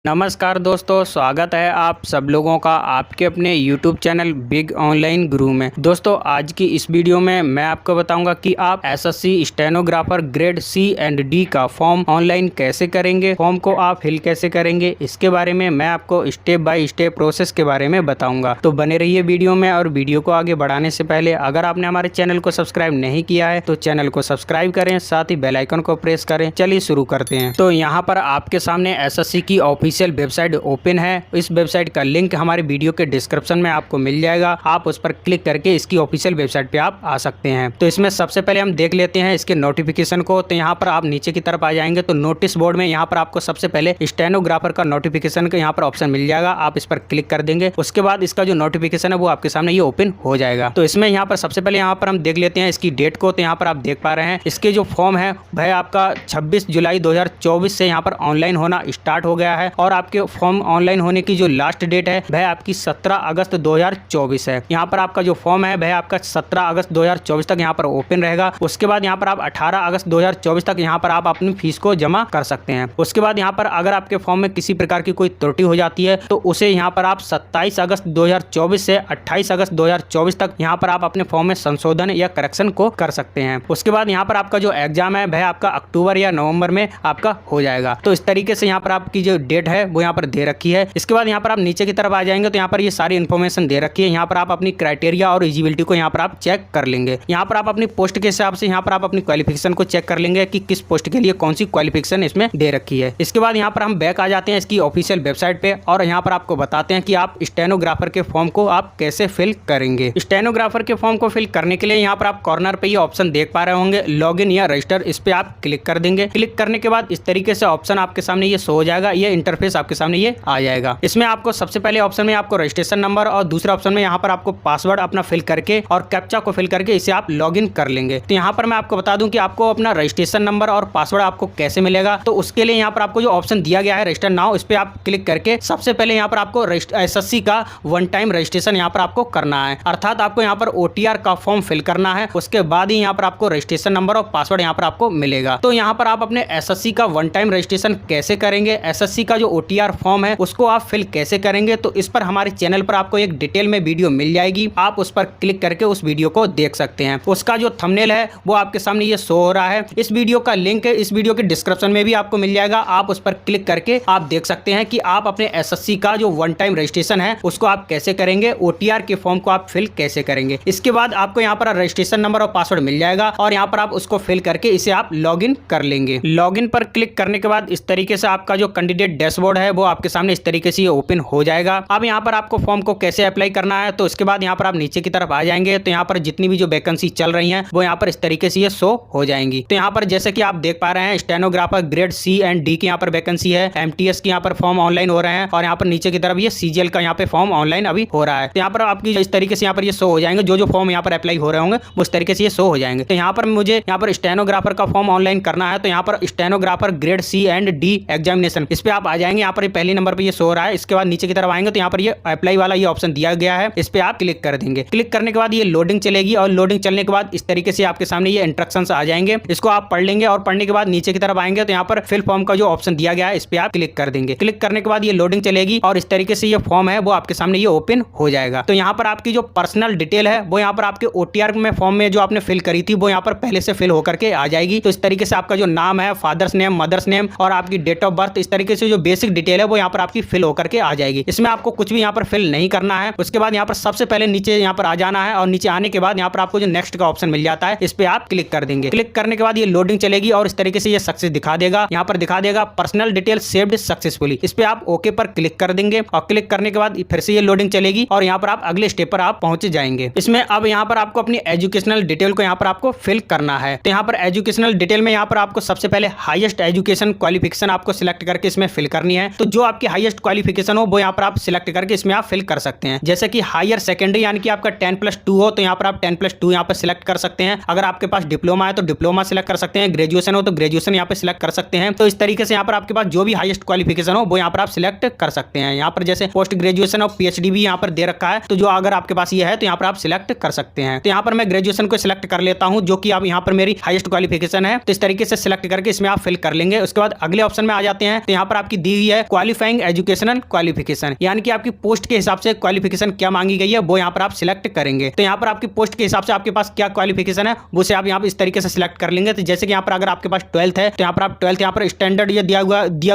नमस्कार दोस्तों, स्वागत है आप सब लोगों का आपके अपने YouTube चैनल बिग ऑनलाइन गुरु में। दोस्तों आज की इस वीडियो में मैं आपको बताऊंगा कि आप SSC stenographer grade C and D का फॉर्म ऑनलाइन कैसे करेंगे, फॉर्म को आप फिल कैसे करेंगे, इसके बारे में मैं आपको स्टेप बाय स्टेप प्रोसेस के बारे में बताऊंगा। तो बने रहिए वीडियो में। और वीडियो को आगे बढ़ाने से पहले अगर आपने हमारे चैनल को सब्सक्राइब नहीं किया है तो चैनल को सब्सक्राइब करें, साथ ही बेल आइकन को प्रेस करें। चलिए शुरू करते हैं। तो यहाँ पर आपके सामने एसएससी की ऑफिशियल वेबसाइट ओपन है। इस वेबसाइट का लिंक हमारे वीडियो के डिस्क्रिप्शन में आपको मिल जाएगा। आप उस पर क्लिक करके इसकी ऑफिशियल वेबसाइट पे आप आ सकते हैं। तो इसमें सबसे पहले हम देख लेते हैं इसके नोटिफिकेशन को। तो यहाँ पर आप नीचे की तरफ आ जाएंगे तो नोटिस बोर्ड में यहाँ पर आपको सबसे पहले स्टेनोग्राफर का नोटिफिकेशन का यहाँ पर ऑप्शन मिल जाएगा। आप इस पर क्लिक कर देंगे, उसके बाद इसका जो नोटिफिकेशन है वो आपके सामने ये ओपन हो जाएगा। तो इसमें यहाँ पर सबसे पहले यहाँ पर हम देख लेते हैं इसकी डेट को। तो यहाँ पर आप देख पा रहे हैं इसके जो फॉर्म है वह आपका 26 जुलाई 2024 से यहाँ पर ऑनलाइन होना स्टार्ट हो गया है। और आपके फॉर्म ऑनलाइन होने की जो लास्ट डेट है वह आपकी 17 अगस्त 2024 है। यहाँ पर आपका जो फॉर्म है वह आपका 17 अगस्त 2024 तक यहाँ पर ओपन रहेगा। उसके बाद यहाँ पर आप 18 अगस्त 2024 तक यहाँ पर आप अपनी फीस को जमा कर सकते हैं। उसके बाद यहाँ पर अगर आपके फॉर्म में किसी प्रकार की कोई त्रुटि हो जाती है तो उसे यहाँ पर आप 27 अगस्त 2024 से 28 अगस्त 2024 तक यहाँ पर आप अपने फॉर्म में संशोधन या करेक्शन को कर सकते हैं। उसके बाद यहाँ पर आपका जो एग्जाम है वह आपका अक्टूबर या नवंबर में आपका हो जाएगा। तो इस तरीके से यहाँ पर आपकी जो डेट है वो यहाँ पर दे रखी है। इसके बाद यहाँ पर आप नीचे की तरफ आ जाएंगे तो यहाँ पर ये सारी इन्फॉर्मेशन दे रखी है। यहाँ पर आप अपनी क्राइटेरिया और एलिजिबिलिटी को यहाँ पर आप चेक कर लेंगे। यहाँ पर आप अपनी पोस्ट के हिसाब से यहाँ पर आप अपनी क्वालिफिकेशन को चेक कर लेंगे कि किस पोस्ट के लिए कौन सी क्वालिफिकेशन इसमें दे रखी है। इसके बाद यहाँ पर हम बैक आ जाते हैं इसकी ऑफिशियल वेबसाइट पे और यहाँ पर आपको बताते हैं कि आप स्टेनोग्राफर के फॉर्म को आप कैसे फिल करेंगे। स्टेनोग्राफर के फॉर्म को फिल करने के लिए यहाँ पर आप कॉर्नर पे ये ऑप्शन देख पा रहे होंगे, लॉगिन या रजिस्टर। इस पे आप क्लिक कर देंगे। क्लिक करने के बाद इस तरीके से ऑप्शन आपके सामने ये शो हो जाएगा। ये इंटरफेस आपके सामने ये आ जाएगा। इसमें आपको सबसे पहले ऑप्शन में आपको रजिस्ट्रेशन नंबर और दूसरे ऑप्शन में यहाँ पर आपको पासवर्ड अपना फिल करके और कैप्चा को फिल करके इसे आप लॉगिन कर लेंगे। तो यहाँ पर मैं आपको बता दूं कि आपको अपना रजिस्ट्रेशन नंबर और पासवर्ड आपको कैसे मिलेगा। तो उसके लिए यहाँ पर आपको जो ऑप्शन दिया गया है रजिस्टर नाउ, इस पे आप क्लिक करके सबसे पहले यहाँ पर आपको एसएससी का वन टाइम रजिस्ट्रेशन यहाँ पर आपको करना है। अर्थात आपको यहाँ पर ओटीआर का फॉर्म फिल करना है। उसके बाद ही यहाँ पर आपको रजिस्ट्रेशन नंबर और पासवर्ड यहाँ पर आपको मिलेगा। तो यहाँ पर आप अपने एसएससी का वन टाइम रजिस्ट्रेशन कैसे करेंगे, एसएससी का जो ओटीआर फॉर्म है उसको आप फिल कैसे करेंगे, तो इस पर हमारे चैनल पर आपको एक डिटेल में वीडियो मिल जाएगी। आप उस पर क्लिक करके उस वीडियो को देख सकते हैं। उसका जो थंबनेल है वो आपके सामने ये शो हो रहा है। इस वीडियो का लिंक है इस वीडियो के डिस्क्रिप्शन में भी आपको मिल जाएगा। आप उस पर क्लिक करके आप देख सकते हैं कि आप अपने एसएससी का जो वन टाइम रजिस्ट्रेशन है उसको आप कैसे करेंगे, ओटीआर के फॉर्म को आप फिल कैसे करेंगे। इसके बाद आपको यहाँ पर रजिस्ट्रेशन नंबर और पासवर्ड मिल जाएगा और यहाँ पर आप उसको फिल करके इसे आप लॉगिन कर लेंगे। लॉगिन पर क्लिक करने के बाद इस तरीके से आपका जो कैंडिडेट डैशबोर्ड है वो आपके सामने इस तरीके से ओपन हो जाएगा। अब यहाँ पर आपको फॉर्म को कैसे अप्लाई करना है, तो इसके बाद यहाँ पर आप नीचे की तरफ आ जाएंगे तो यहाँ पर जितनी भी जो वैकेंसी चल रही हैं वो यहाँ पर इस तरीके से ये शो हो जाएंगी। तो यहाँ पर जैसे कि आप देख पा रहे हैं stenographer grade C and D की यहाँ पर वैकेंसी है, एमटीएस की यहाँ पर फॉर्म ऑनलाइन हो रहे हैं और यहाँ पर नीचे की तरफ ये सीजीएल का यहाँ पे फॉर्म ऑनलाइन अभी हो रहा है। तो यहाँ पर आपकी इस तरीके से यहाँ पर ये शो हो जाएंगे। जो फॉर्म यहाँ पर अप्लाई हो रहे होंगे वो इस तरीके से ये शो हो जाएंगे। तो यहाँ पर मुझे यहाँ पर स्टेनोग्राफर का फॉर्म ऑनलाइन करना है। तो यहाँ पर stenographer grade C and D examination, इस पे आप आ जाएंगे। यहाँ पर पहले नंबर पर ये शो हो रहा है। इसके बाद नीचे की तरफ आएंगे तो यहाँ पर ये अप्लाई वाला ये ऑप्शन दिया गया है, इस पे आप क्लिक कर देंगे। क्लिक करने के बाद ये लोडिंग चलेगी और लोडिंग चलने के बाद इस तरीके से आपके सामने ये इंस्ट्रक्शंस आ जाएंगे। इसको आप पढ़ लेंगे और पढ़ने के बाद नीचे की तरफ आएंगे तो यहाँ पर फिल फॉर्म का जो ऑप्शन दिया गया है इस पे आप क्लिक कर देंगे। क्लिक करने के बाद ये लोडिंग चलेगी और इस तरीके से ये फॉर्म है वो आपके सामने ये ओपन हो जाएगा। तो यहाँ पर आपकी जो पर्सनल डिटेल है वो यहाँ पर आपके ओटीआर में फॉर्म में जो आपने फिल करी थी वो यहाँ पर पहले से फिल होकर के आ जाएगी। तो इस तरीके से आपका जो नाम है, फादर्स नेम, मदर्स नेम और आपकी डेट ऑफ बर्थ, इस तरीके से जो बेसिक डिटेल है वो यहाँ पर आपकी फिल होकर के आ जाएगी। इसमें आपको कुछ भी यहाँ पर फिल नहीं करना है। उसके बाद यहाँ पर सबसे पहले नीचे यहाँ पर आ जाना है और नीचे आने के बाद यहाँ पर आपको जो नेक्स्ट का ऑप्शन मिल जाता है इस पे आप क्लिक कर देंगे। क्लिक करने के बाद ये लोडिंग चलेगी और इस तरीके से ये सक्सेस दिखा देगा। यहाँ पर दिखा देगा पर्सनल डिटेल सेव्ड सक्सेसफुली, इस पे आप ओके पर क्लिक कर देंगे और क्लिक करने के बाद फिर से ये लोडिंग चलेगी और यहाँ पर आप अगले स्टेप पर आप पहुंच जाएंगे। इसमें अब यहाँ पर आपको अपनी एजुकेशनल डिटेल को यहाँ पर आपको फिल करना है। तो यहाँ पर एजुकेशनल डिटेल में यहाँ पर आपको सबसे पहले हाईएस्ट एजुकेशन क्वालिफिकेशन आपको सिलेक्ट करके इसमें फिल करनी है। तो जो आपकी हाईएस्ट क्वालिफिकेशन हो वो यहाँ पर आप सिलेक्ट करके इसमें आप फिल कर सकते हैं। जैसे कि हायर सेकेंडरी यानी कि आपका 10+2 हो तो यहाँ पर आप 10+2 यहाँ पर सिलेक्ट कर सकते हैं। अगर आपके पास डिप्लोमा है तो डिप्लोमा सिलेक्ट कर सकते हैं, ग्रेजुएशन हो तो ग्रेजुएशन यहाँ पे सिलेक्ट कर सकते हैं। तो इस तरीके से यहाँ पर आपके पास जो भी हाईएस्ट क्वालिफिकेशन हो वो यहाँ पर आप सिलेक्ट कर सकते हैं। यहाँ पर जैसे पोस्ट ग्रेजुएशन और पीएचडी भी यहाँ पर दे रखा है, तो जो अगर आपके पास ये है तो यहाँ पर आप सिलेक्ट कर सकते हैं। तो यहाँ पर मैं ग्रेजुएशन को सिलेक्ट कर लेता हूँ जो कि अब यहाँ पर मेरी हाईएस्ट क्वालिफिकेशन है। तो इस तरीके से सिलेक्ट करके इसमें आप फिल कर लेंगे। उसके बाद अगले ऑप्शन में आ जाते हैं। तो यहाँ पर आपकी दी हुई है क्वालिफाइंग एजुकेशनल क्वालिफिकेशन, यानी कि आपकी पोस्ट के हिसाब से क्वालिफिकेशन क्या मांगी गई है वो यहाँ पर आप सिलेक्ट करेंगे। तो यहाँ पर आपकी पोस्ट के हिसाब से आपके पास क्या क्वालिफिकेशन है वो से आप यहाँ पर इस तरीके से सिलेक्ट कर लेंगे। तो जैसे कि यहाँ पर अगर आपके पास 12th है तो यहाँ पर आप 12th यहाँ पर स्टैंडर्ड ये दिया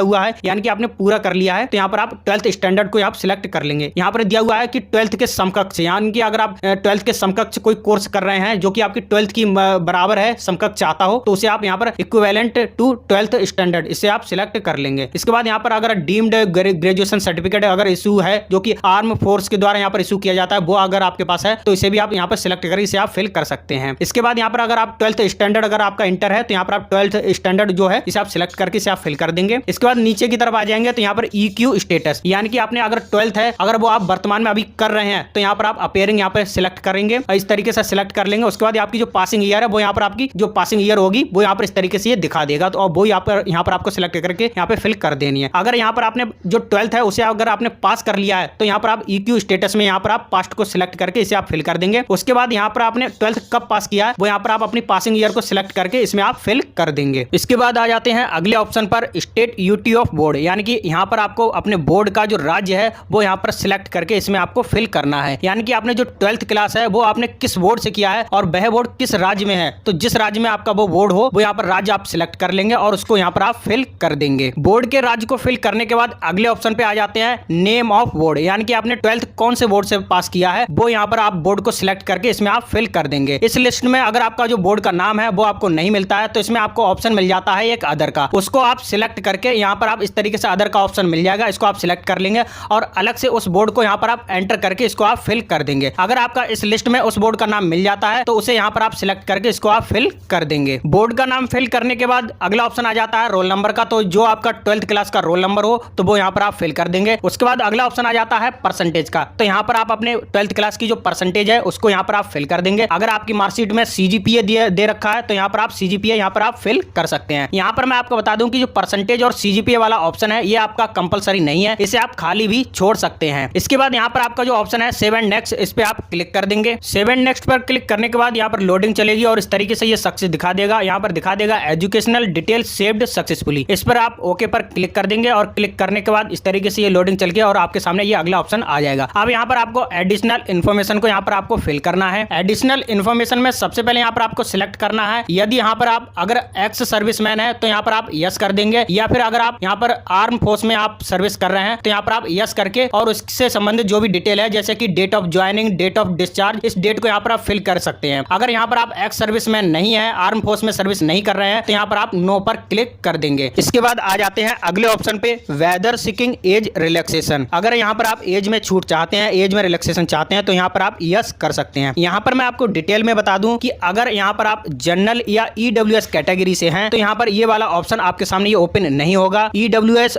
हुआ है, यानी कि आपने पूरा कर लिया है, तो यहाँ पर आप 12th स्टैंडर्ड को आप सिलेक्ट कर लेंगे। यहाँ पर दिया हुआ है कि 12th के समकक्ष, यानी कि अगर आप 12th के समकक्ष कोई कोर्स कर रहे हैं जो कि आपकी 12th की बराबर है, समकक्ष चाहता हो, तो उसे आप यहाँ पर इक्विवेलेंट टू 12th स्टैंडर्ड इसे आप सिलेक्ट कर लेंगे। इसके बाद यहाँ पर अगर डीम्ड ग्रेजुएशन सर्टिफिकेट अगर इशू है जो कि आर्म फोर्स के द्वारा यहाँ पर इशू किया जाता है, वो अगर आपके पास है तो इसे भी आप यहाँ पर सिलेक्ट करके इसे आप फिल कर सकते हैं। इसके बाद यहाँ पर अगर आप 12th स्टैंडर्ड अगर आपका इंटर है तो यहाँ पर आप 12th स्टैंडर्ड जो है इसे आप सिलेक्ट करके इसे आप फिल कर देंगे। इसके बाद नीचे की तरफ आ जाएंगे तो यहाँ पर EQ स्टेटस, यानी कि आपने अगर 12th है अगर वो आप वर्तमान में अभी कर रहे हैं तो यहाँ पर आप अपेयरिंग यहाँ पर सिलेक्ट करेंगे और इस तरीके से सिलेक्ट कर लेंगे। उसके बाद आपकी जो पासिंग ईयर है वो यहाँ पर आपकी जो पासिंग ईयर होगी वो यहाँ पर इस तरीके से ये दिखा देगा, तो वो यहाँ पर आपको सिलेक्ट करके यहाँ पे फिल कर देनी है। अगर यहाँ पर आपने जो 12th है उसे अगर आपने पास कर लिया है तो यहाँ पर आप EQ स्टेटस में यहाँ पर आप पास्ट को सिलेक्ट करके इसे आप फिल कर देंगे। उसके बाद यहाँ पर आपने 12th कब पास किया है वो यहाँ पर आप अपनी पासिंग ईयर को सिलेक्ट करके इसमें आप फिल कर देंगे। इसके बाद आ जाते हैं अगले ऑप्शन पर, स्टेट यूटी ऑफ बोर्ड, यानी कि यहाँ पर आपको अपने बोर्ड का जो राज्य है वो यहाँ पर सिलेक्ट करके इसमें आपको फिल करना है। यानी कि आपने जो 12th क्लास है वो आपने किस बोर्ड से किया है और वह बोर्ड किस राज्य में है, तो जिस राज्य में आपका वो बोर्ड हो वो यहाँ पर राज्य आप सिलेक्ट कर लेंगे और उसको यहाँ पर आप फिल कर देंगे। बोर्ड के राज्य को फिल करने के बाद अगले ऑप्शन पे आ जाते हैं नेम ऑफ बोर्ड, यानी कि आपने 12th कौन से बोर्ड से पास किया है वो यहाँ पर आप बोर्ड को सिलेक्ट करके इसमें आप फिल कर देंगे। इस लिस्ट में अगर आपका जो बोर्ड का नाम है वो आपको नहीं मिलता है तो इसमें आपको ऑप्शन मिल जाता है एक अदर का, उसको आप सिलेक्ट करके यहाँ पर आप इस तरीके से अदर का ऑप्शन मिल जाएगा, इसको आप सिलेक्ट कर लेंगे और अलग से उस बोर्ड को यहाँ पर आप एंटर करके इसको आप फिल कर देंगे। अगर आपका इस लिस्ट में उस बोर्ड का नाम मिल जाता है तो उसे यहाँ पर आप सिलेक्ट करके इसको आप फिल कर देंगे। बोर्ड का नाम फिल करने के बाद अगला ऑप्शन आ जाता है रोल नंबर का, तो जो आपका 12th क्लास का रोल नंबर हो तो वो यहाँ पर आप फिल कर देंगे। उसके बाद अगला ऑप्शन आ जाता है परसेंटेज का, तो यहाँ पर आप अपने 12th क्लास की जो परसेंटेज है उसको यहाँ पर आप फिल कर देंगे। अगर आपकी मार्कशीट में CGPA दे रखा है तो यहाँ पर आप CGPA यहाँ पर आप फिल कर सकते हैं। यहाँ पर मैं आपको बता दूं कि जो परसेंटेज और CGPA वाला ऑप्शन है ये आपका कंपलसरी नहीं है, इसे आप खाली भी छोड़ सकते हैं। इसके बाद यहाँ पर आपका जो ऑप्शन है 7 नेक्स्ट, इस पे आप क्लिक कर देंगे। 7 नेक्स्ट पर क्लिक करने के बाद यहाँ पर लोडिंग चलेगी और इस तरीके से ये सक्सेस दिखा देगा। यहाँ पर दिखा देगा एजुकेशनल डिटेल सेव्ड सक्सेसफुली, इस पर आप ओके पर क्लिक कर देंगे और क्लिक करने के बाद इस तरीके से ये लोडिंग चल गया और आपके सामने ये अगला ऑप्शन आ जाएगा। अब यहाँ पर आपको एडिशनल इन्फॉर्मेशन को यहाँ पर आपको फिल करना है। एडिशनल इन्फॉर्मेशन में सबसे पहले यहाँ पर आपको सिलेक्ट करना है, यदि यहाँ पर आप अगर एक्स सर्विसमैन है तो यहाँ पर आप यस कर देंगे, या फिर अगर आप यहाँ पर आर्म फोर्स में आप सर्विस कर रहे हैं तो यहाँ पर आप यस करके और उससे संबंधित जो भी डिटेल है जैसे कि date of joining, date of discharge, इस डेट को यहाँ पर आप फिल कर सकते हैं। अगर यहाँ पर आप एक्स सर्विसमैन नहीं है, आर्म फोर्स में सर्विस नहीं कर रहे हैं तो यहाँ पर आप नो पर क्लिक कर देंगे। इसके बाद आ जाते हैं अगले ऑप्शन पे, वेदर सीकिंग एज रिलैक्सेशन। अगर यहाँ पर आप एज में छूट चाहते हैं, एज में रिलैक्सेशन चाहते हैं तो यहाँ पर आप यस कर सकते हैं। यहाँ पर मैं आपको डिटेल में बता दूं कि अगर यहाँ पर आप जनरल या EWS कैटेगरी से हैं तो यहाँ पर ये वाला ऑप्शन आपके सामने ये ओपन नहीं होगा। EWS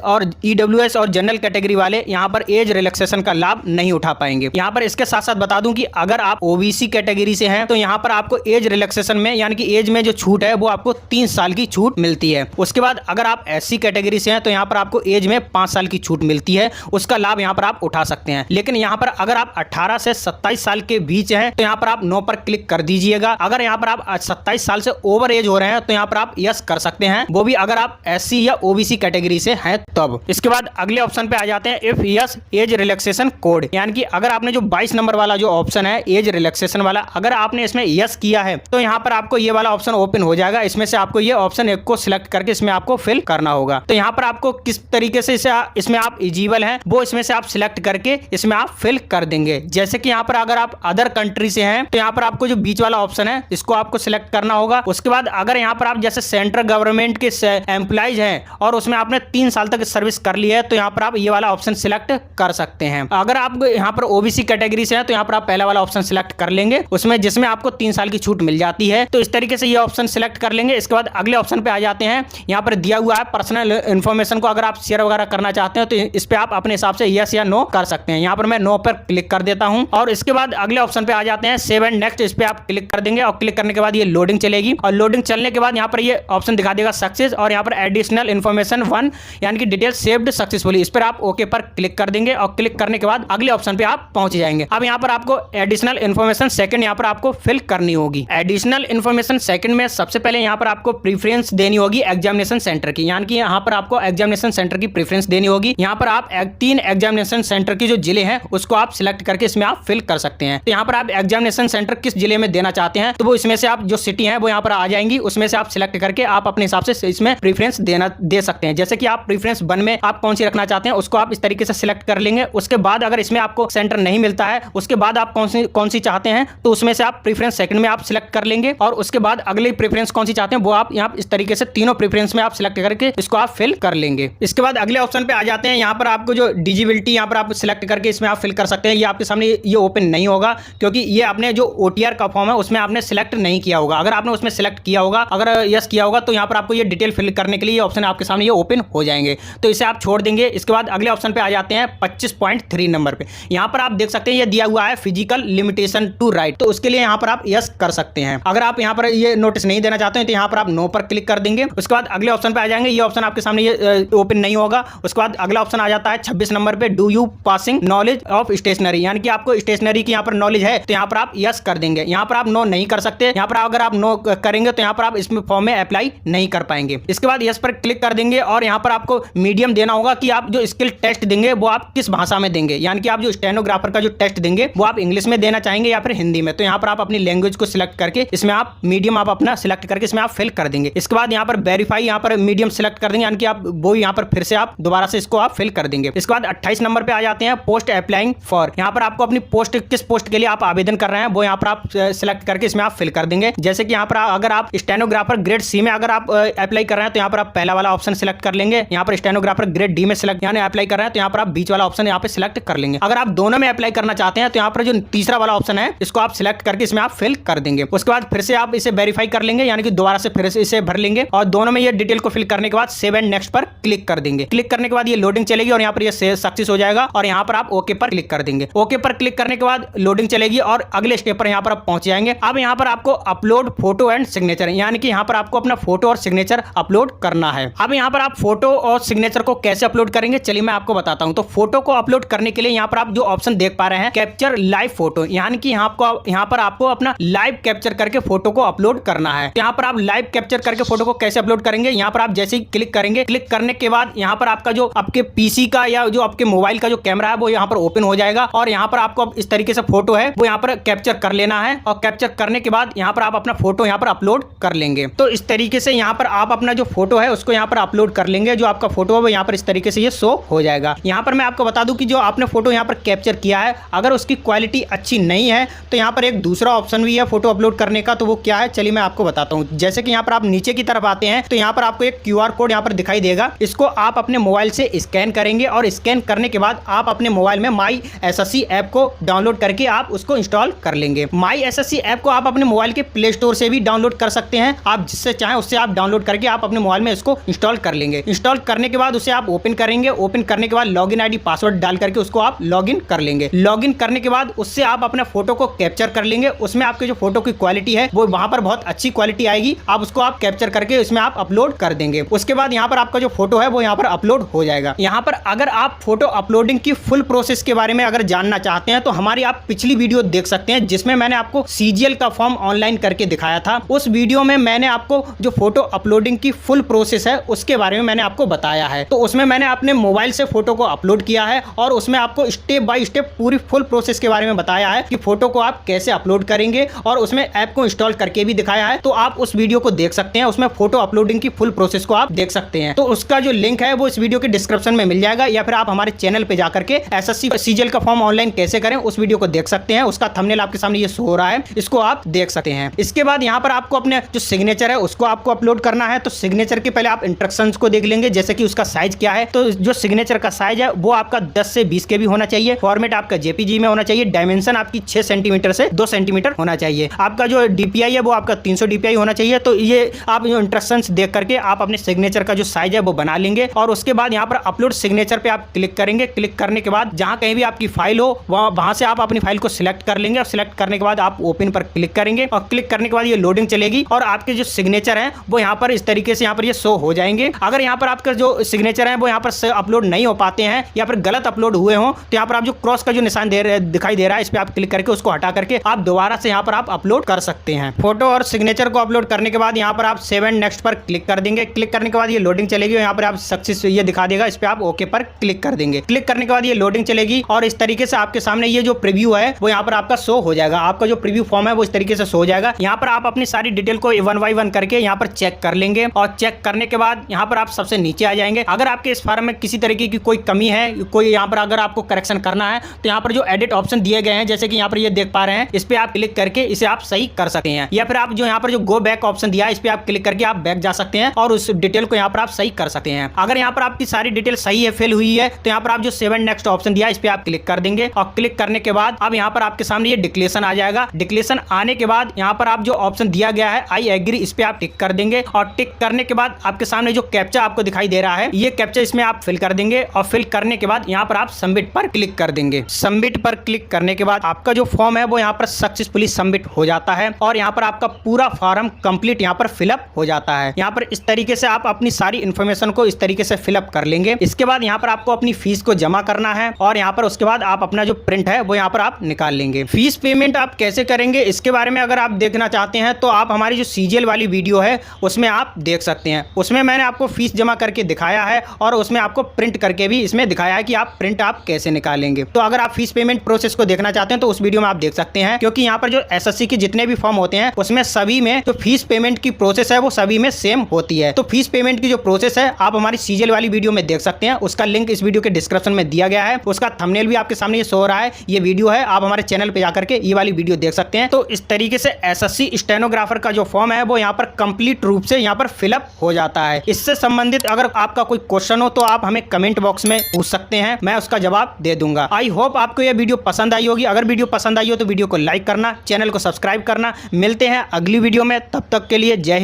और जनरल कैटेगरी वाले यहाँ पर एज रिलैक्सेशन का लाभ नहीं उठा पाएंगे। यहाँ पर इसके साथ साथ बता दूं कि अगर आप OBC कैटेगरी से हैं तो यहाँ पर आपको एज रिलैक्सेशन में यानी कि एज में जो छूट है वो आपको 3 साल की छूट मिलती है। उसके बाद अगर आप SC कैटेगरी से हैं तो यहाँ पर आपको एज में 5 साल की छूट मिलती है, उसका लाभ यहाँ पर आप उठा सकते हैं। लेकिन यहाँ पर अगर आप 18 से 27 साल के बीच हैं तो यहाँ पर आप नो पर क्लिक कर दीजिएगा। अगर यहाँ पर आप 27 साल से ओवर एज हो रहे हैं तो यहाँ पर आप यस कर सकते हैं, वो भी अगर आप SC या OBC कैटेगरी से हैं तब। इसके बाद अगले ऑप्शन पे आ जाते हैं if yes age relaxation code, यानी कि अगर आपने जो 22 नंबर वाला जो ऑप्शन है एज रिलैक्सेशन वाला, अगर आपने इसमें यस किया है तो यहाँ पर आपको ये वाला ऑप्शन ओपन हो जाएगा। इसमें से आपको ये ऑप्शन एक को सिलेक्ट करके इसमें आपको फिल करना होगा। तो यहाँ पर आपको किस तरीके से इसमें आप एलिजिबल हैं वो इसमें से आप सिलेक्ट करके इसमें आप फिल कर देंगे। जैसे कि यहाँ पर अगर आप अदर कंट्री से हैं तो यहाँ पर आपको जो बीच वाला ऑप्शन है इसको आपको सिलेक्ट करना होगा। उसके बाद अगर यहाँ पर आप जैसे सेंट्रल गवर्नमेंट के एम्प्लॉइज हैं और उसमें आपने 3 साल तक सर्विस कर ली है तो यहाँ पर आप ये वाला ऑप्शन सिलेक्ट कर सकते हैं। अगर आप यहाँ पर OBC कैटेगरी से हैं तो यहाँ पर आप पहला वाला ऑप्शन सिलेक्ट कर लेंगे उसमें जिसमें आपको 3 साल की छूट मिल जाती है, तो इस तरीके से ये ऑप्शन सिलेक्ट कर लेंगे। इसके बाद अगले ऑप्शन पे आ जाते हैं, यहाँ पर दिया हुआ है पर्सनल इन्फॉर्मेशन को अगर आप शेयर वगैरह करना चाहते हैं तो इस पे आप अपने हिसाब से यस या नो कर सकते हैं। यहाँ पर मैं नो पर क्लिक कर देता हूँ और इसके बाद अगले ऑप्शन पे आ जाते हैं 7 नेक्स्ट, इस पे आप क्लिक कर देंगे और क्लिक करने के बाद ये लोडिंग चलेगी और लोडिंग चलने के बाद यहाँ पर ये ऑप्शन दिखा देगा सक्सेस और यहाँ पर एडिशनल इन्फॉर्मेशन 1 यानी कि डिटेल सेव्ड सक्सेसफुली, इस पर आप ओके पर क्लिक कर देंगे और क्लिक करने के बाद अगले ऑप्शन पे आप पहुंच जाएंगे। अब यहाँ पर आपको एडिशनल इन्फॉर्मेशन सेकंड यहाँ पर आपको फिल करनी होगी। एडिशनल इन्फॉर्मेशन सेकंड में सबसे पहले यहाँ पर आपको प्रीफरेंस देनी होगी एग्जामिनेशन सेंटर की, यानी कि यहाँ पर आपको एग्जामिनेशन एग्जामिनेशन सेंटर की प्रेफरेंस देनी होगी। यहाँ पर आप 3 एग्जामिनेशन सेंटर की जो जिले हैं उसको आप सिलेक्ट करके इसमें आप फिल कर सकते हैं। तो यहाँ पर आप एग्जामिनेशन सेंटर किस जिले में देना चाहते हैं तो वो इसमें से आप जो सिटी है वो यहाँ पर आ जाएंगी, उसमें से आप सिलेक्ट करके आप अपने हिसाब से इसमें प्रेफरेंस दे सकते हैं। जैसे कि आप प्रेफरेंस 1 में आप कौन सी रखना चाहते हैं उसको आप इस तरीके से सिलेक्ट कर लेंगे। उसके बाद अगर इसमें आपको सेंटर नहीं मिलता है उसके बाद आप कौन सी चाहते हैं तो उसमें से आप प्रेफरेंस 2 में आप सिलेक्ट कर लेंगे और उसके बाद अगली प्रेफरेंस कौन सी चाहते हैं वो आप यहाँ इस तरीके से तीनों प्रेफरेंस में आप सिलेक्ट करके इसको आप फिल कर लेंगे। इसके बाद अगले ऑप्शन पे आ जाते हैं। यहाँ पर आपको जो डिजिबिलिटी यहाँ पर आप सिलेक्ट करके इसमें आप फिल कर सकते हैं। ये आपके सामने ये ओपन नहीं होगा क्योंकि ये आपने जो OTR का फॉर्म है उसमें आपने सिलेक्ट नहीं किया होगा। अगर आपने उसमें सिलेक्ट किया होगा, अगर यस किया होगा तो यहाँ पर आपको ये डिटेल फिल करने के लिए ऑप्शन आपके सामने ये ओपन हो जाएंगे, तो इसे आप छोड़ देंगे। इसके बाद अगले ऑप्शन पे आ जाते हैं 25.3 नंबर पे। यहाँ पर आप देख सकते हैं ये दिया हुआ है फिजिकल लिमिटेशन टू राइट, तो उसके लिए यहाँ पर आप यस कर सकते हैं। अगर आप यहाँ पर ये नोटिस नहीं देना चाहते हैं तो यहाँ पर आप नो पर क्लिक कर देंगे। उसके बाद अगले ऑप्शन पे आ जाएंगे। ये ऑप्शन आपके सामने ये ओपन नहीं होगा। उसके बाद अगला ऑप्शन आ जाता है 26 नंबर पे, do you passing knowledge of stationery, यानी कि आपको स्टेशनरी की यहाँ पर नॉलेज है तो यहाँ पर आप यस कर देंगे। यहाँ पर आप नो नहीं कर सकते। यहाँ पर अगर आप नो करेंगे तो यहाँ पर आप इसमें फॉर्म में अप्लाई नहीं कर पाएंगे। इसके बाद यस पर क्लिक कर देंगे और यहाँ पर आपको मीडियम देना होगा कि आप जो स्किल टेस्ट देंगे वो आप किस भाषा में देंगे, यानी कि आप जो स्टेनोग्राफर का जो टेस्ट देंगे वो आप इंग्लिश में देना चाहेंगे या फिर हिंदी में। तो यहाँ पर आप अपनी लैंग्वेज को सिलेक्ट करके इसमें आप मीडियम आप अपना सिलेक्ट करके इसमें आप फिल कर देंगे। इसके बाद यहाँ पर वेरीफाई यहाँ पर मीडियम सिलेक्ट कर देंगे, यानी कि आप वो यहाँ पर फिर से आप दोबारा से इसको आप फिल कर देंगे। इसके बाद 28 नंबर पे आ जाते हैं पोस्ट अप्लाइंग फॉर। यहाँ पर आपको अपनी पोस्ट किस पोस्ट के लिए आप आवेदन कर रहे हैं वो यहाँ पर आप सिलेक्ट करके इसमें आप फिल कर देंगे। जैसे कि यहाँ पर अगर आप स्टेनोग्राफर ग्रेड सी में अगर आप अप्लाई कर रहे हैं तो यहाँ पर आप पहला वाला ऑप्शन सिलेक्ट कर लेंगे। यहाँ पर स्टेनोग्राफर ग्रेड डी में सिलेक्ट यानी अप्लाई कर रहे हैं तो यहाँ पर आप बीच वाला ऑप्शन यहाँ पे सिलेक्ट कर लेंगे। अगर आप दोनों में अप्लाई करना चाहते हैं तो यहाँ पर जो तीसरा वाला ऑप्शन है इसको आप सिलेक्ट करके इसमें आप फिल कर देंगे। उसके बाद फिर से आप इसे वेरीफाई कर लेंगे, यानी कि दोबारा से फिर से इसे भर लेंगे और दोनों में ये डिटेल को फिल करने के बाद सेव एंड नेक्स्ट पर क्लिक कर देंगे। क्लिक करने के बाद ये लोडिंग चलेगी और यहाँ पर ये सक्सेस हो जाएगा और यहाँ पर आप ओके पर क्लिक कर देंगे। ओके पर क्लिक करने के बाद लोडिंग चलेगी और अगले स्टेप पर यहाँ पर आप पहुंच जाएंगे। अब यहाँ पर आपको अपलोड फोटो एंड सिग्नेचर, यानी कि यहाँ पर आपको अपना फोटो और सिग्नेचर अपलोड करना है। अब यहाँ पर आप फोटो और सिग्नेचर को कैसे अपलोड करेंगे चलिए मैं आपको बताता हूँ। तो फोटो को अपलोड करने के लिए यहाँ पर आप जो ऑप्शन देख पा रहे हैं कैप्चर लाइव फोटो, यानी कि यहाँ पर आपको अपना लाइव कैप्चर करके फोटो को अपलोड करना है। यहाँ पर आप लाइव कैप्चर करके फोटो को कैसे अपलोड करेंगे, यहाँ पर आप जैसे ही क्लिक करेंगे, क्लिक करने के बाद यहाँ पर आपका जो आपके पीसी का या जो आपके मोबाइल का जो कैमरा है वो यहाँ पर ओपन हो जाएगा और यहाँ पर आपको इस तरीके से फोटो है वो यहाँ पर कैप्चर कर लेना है और कैप्चर करने के बाद यहाँ पर आप अपना फोटो यहाँ पर अपलोड कर लेंगे। तो इस तरीके से यहाँ पर आप अपना जो फोटो है उसको यहाँ पर अपलोड कर लेंगे। जो आपका फोटो है वो यहाँ पर इस तरीके से ये शो हो जाएगा। यहाँ पर मैं आपको बता दूं कि जो आपने फोटो यहाँ पर कैप्चर किया है अगर उसकी क्वालिटी अच्छी नहीं है तो यहाँ पर एक दूसरा ऑप्शन भी है फोटो अपलोड करने का, तो वो क्या है चलिए मैं आपको बताता हूँ। जैसे कि यहाँ पर आप नीचे की तरफ आते हैं तो यहाँ पर आपको एक QR कोड यहाँ पर दिखाई देगा, इसको आप अपने मोबाइल से स्कैन करेंगे और स्कैन करने के बाद आप अपने मोबाइल में माई SSC ऐप को डाउनलोड करके आप उसको इंस्टॉल कर लेंगे। माई SSC ऐप को आप अपने मोबाइल के प्ले स्टोर से भी डाउनलोड कर सकते हैं, आप जिससे चाहें उससे आप डाउनलोड करके आप अपने मोबाइल में इसको इंस्टॉल कर लेंगे। इंस्टॉल करने के बाद उसे आप ओपन करेंगे, ओपन करने के बाद लॉगिन ID पासवर्ड डाल करके उसको आप लॉगिन कर लेंगे। लॉगिन करने के बाद उससे आप अपने फोटो को कैप्चर कर लेंगे। उसमें आपके जो फोटो की क्वालिटी है वो वहां पर बहुत अच्छी क्वालिटी आएगी, आप उसको आप कैप्चर करके इसमें आप अपलोड कर देंगे। उसके बाद यहाँ पर आपका जो फोटो है वो यहाँ पर अपलोड हो जाएगा। यहाँ पर अगर आप फोटो अपलोडिंग की फुल प्रोसेस के बारे में अगर जानना चाहते हैं तो हमारी आप पिछली वीडियो देख सकते हैं जिसमें मैंने आपको CGL का फॉर्म ऑनलाइन करके दिखाया था। उस वीडियो में मैंने आपको जो फोटो अपलोडिंग की फुल प्रोसेस है उसके बारे में मैंने आपको बताया है। तो उसमें मैंने अपने मोबाइल से फोटो को अपलोड किया है और उसमें आपको स्टेप बाय स्टेप पूरी फुल प्रोसेस के बारे में बताया है कि फोटो को आप कैसे अपलोड करेंगे और उसमें ऐप को इंस्टॉल करके भी दिखाया है। तो आप उस वीडियो को देख सकते हैं, उसमें फोटो अपलोडिंग की फुल प्रोसेस को आप देख सकते हैं। तो उसका जो लिंक है वो इस वीडियो के डिस्क्रिप्शन में मिल जाएगा या फिर आप हमारे चैनल पे जाकर के SSC CGL का फॉर्म ऑनलाइन कैसे करें उस वीडियो को देख सकते हैं। उसका थंबनेल आपके सामने ये शो हो रहा है, इसको आप देख सकते हैं। इसके बाद यहाँ पर आपको अपने जो सिग्नेचर है उसको आपको अपलोड करना है। तो सिग्नेचर के पहले आप इंस्ट्रक्शंस को देख लेंगे, जैसे कि उसका साइज क्या है। तो जो सिग्नेचर का साइज है वो आपका 10 से 20 KB होना चाहिए। फॉर्मेट आपका JPG में होना चाहिए। डायमेंशन आपकी 6 सेंटीमीटर से 2 सेंटीमीटर होना चाहिए। आपका जो DPI है वो आपका 300 DPI होना चाहिए। तो ये आप जो इंस्ट्रक्शंस देख करके आप अपने सिग्नेचर का जो साइज है वो बना लेंगे और उसके बाद यहाँ पर अपलोड सिग्नेचर पे आप क्लिक करेंगे। क्लिक करने के बाद जहाँ कहीं भी आपकी फाइल हो वहां से आप अपनी फाइल को सिलेक्ट कर लेंगे और सिलेक्ट करने के बाद आप ओपन पर क्लिक करेंगे और क्लिक करने के बाद ये लोडिंग चलेगी और आपके जो सिग्नेचर हैं वो यहाँ पर इस तरीके से यहाँ पर ये शो हो जाएंगे। अगर यहाँ पर आपका जो सिग्नेचर है वो यहाँ पर अपलोड नहीं हो पाते हैं या फिर गलत अपलोड हुए हों तो यहाँ पर आप जो क्रॉस का जो निशान दिखाई दे रहा है इस पर आप क्लिक करके उसको हटा करके आप दोबारा से यहाँ पर आप अपलोड कर सकते हैं। फोटो और सिग्नेचर को अपलोड करने के बाद यहाँ पर आप सेव एंड नेक्स्ट पर क्लिक कर देंगे। क्लिक करने के बाद ये लोडिंग चलेगी और यहाँ पर आप आप सक्सेस ये दिखा देगा, इस पे आप ओके पर क्लिक कर देंगे। क्लिक करने के बाद ये लोडिंग चलेगी और इस तरीके से आपके सामने ये जो प्रीव्यू है वो यहाँ पर आपका शो हो जाएगा। आपका जो प्रीव्यू फॉर्म है वो इस तरीके से शो हो जाएगा। यहाँ पर आप अपनी सारी डिटेल को 1 बाय 1 करके यहाँ पर चेक कर लेंगे और चेक करने के बाद यहाँ पर आप सबसे नीचे आ जाएंगे। अगर आपके इस फॉर्म में किसी तरीके की कोई कमी है, कोई यहाँ पर अगर आपको करेक्शन करना है तो यहाँ पर जो एडिट ऑप्शन दिए गए हैं, जैसे कि यहाँ पर ये देख पा रहे हैं, इस पे आप क्लिक करके इसे आप सही कर सकते हैं। या फिर आप जो यहाँ पर जो गो बैक ऑप्शन दिया है, इस पे आप क्लिक करके आप बैक जा सकते हैं और उस डिटेल को यहाँ पर आप सही कर सकते हैं। अगर यहाँ पर आपकी सारी डिटेल सही है, फिल हुई है, तो यहाँ पर आप जो 7 नेक्स्ट ऑप्शन दिया है, इस पे आप क्लिक कर देंगे और क्लिक करने के बाद अब यहाँ पर आपके सामने ये डिक्लेरेशन आ जाएगा। डिक्लेरेशन आने के बाद यहाँ पर आप जो ऑप्शन दिया गया है आई एग्री, इस पे आप टिक कर देंगे और टिक करने के बाद आपके सामने जो कैप्चा आपको दिखाई दे रहा है, ये कैप्चा इसमें आप फिल कर देंगे और फिल करने के बाद यहाँ पर आप सबमिट पर क्लिक कर देंगे। सबमिट पर क्लिक करने के बाद आपका जो फॉर्म है वो यहाँ पर सक्सेसफुली सबमिट हो जाता है और यहाँ पर आपका पूरा फॉर्म कंप्लीट यहाँ पर फिलअप हो जाता है। यहाँ पर इस तरीके से आप अपनी सारी इन्फॉर्मेशन को इस तरीके से फिलअप कर लेंगे। इसके बाद यहाँ पर आपको अपनी फीस को जमा करना है और यहाँ पर उसके बाद आप अपना जो प्रिंट है वो यहाँ पर आप निकाल लेंगे। फीस पेमेंट आप कैसे करेंगे इसके बारे में अगर आप देखना चाहते हैं तो आप हमारी जो सीजीएल वाली वीडियो है उसमें आप देख सकते हैं। उसमें मैंने आपको फीस जमा करके दिखाया है और उसमें आपको प्रिंट करके भी इसमें दिखाया है कि आप प्रिंट आप कैसे निकालेंगे। तो अगर आप फीस पेमेंट प्रोसेस को देखना चाहते हैं तो उस वीडियो में आप देख सकते हैं, क्योंकि यहाँ पर जो एसएससी के जितने भी फॉर्म होते हैं उसमें सभी में जो फीस पेमेंट की प्रोसेस है वो सभी में सेम होती है। तो फीस पेमेंट की जो प्रोसेस है आप हमारी सीजीएल वाली वीडियो में देख सकते हैं। उसका लिंक इस वीडियो के डिस्क्रिप्शन में दिया गया है। उसका थंबनेल भी आपके सामने ये शो हो रहा है, ये वीडियो है। आप हमारे चैनल पे जाकर के ये वाली वीडियो देख सकते हैं। तो इस तरीके से एसएससी स्टेनोग्राफर का जो फॉर्म है वो यहाँ पर कंप्लीट रूप से यहाँ पर फिलअप हो जाता है। इससे संबंधित अगर आपका कोई क्वेश्चन हो तो आप हमें कमेंट बॉक्स में पूछ सकते हैं, मैं उसका जवाब दे दूंगा। आई होप आपको यह वीडियो पसंद आई होगी। अगर वीडियो पसंद आई हो तो वीडियो को लाइक करना, चैनल को सब्सक्राइब करना। मिलते हैं अगली वीडियो में, तब तक के लिए जय हिंद।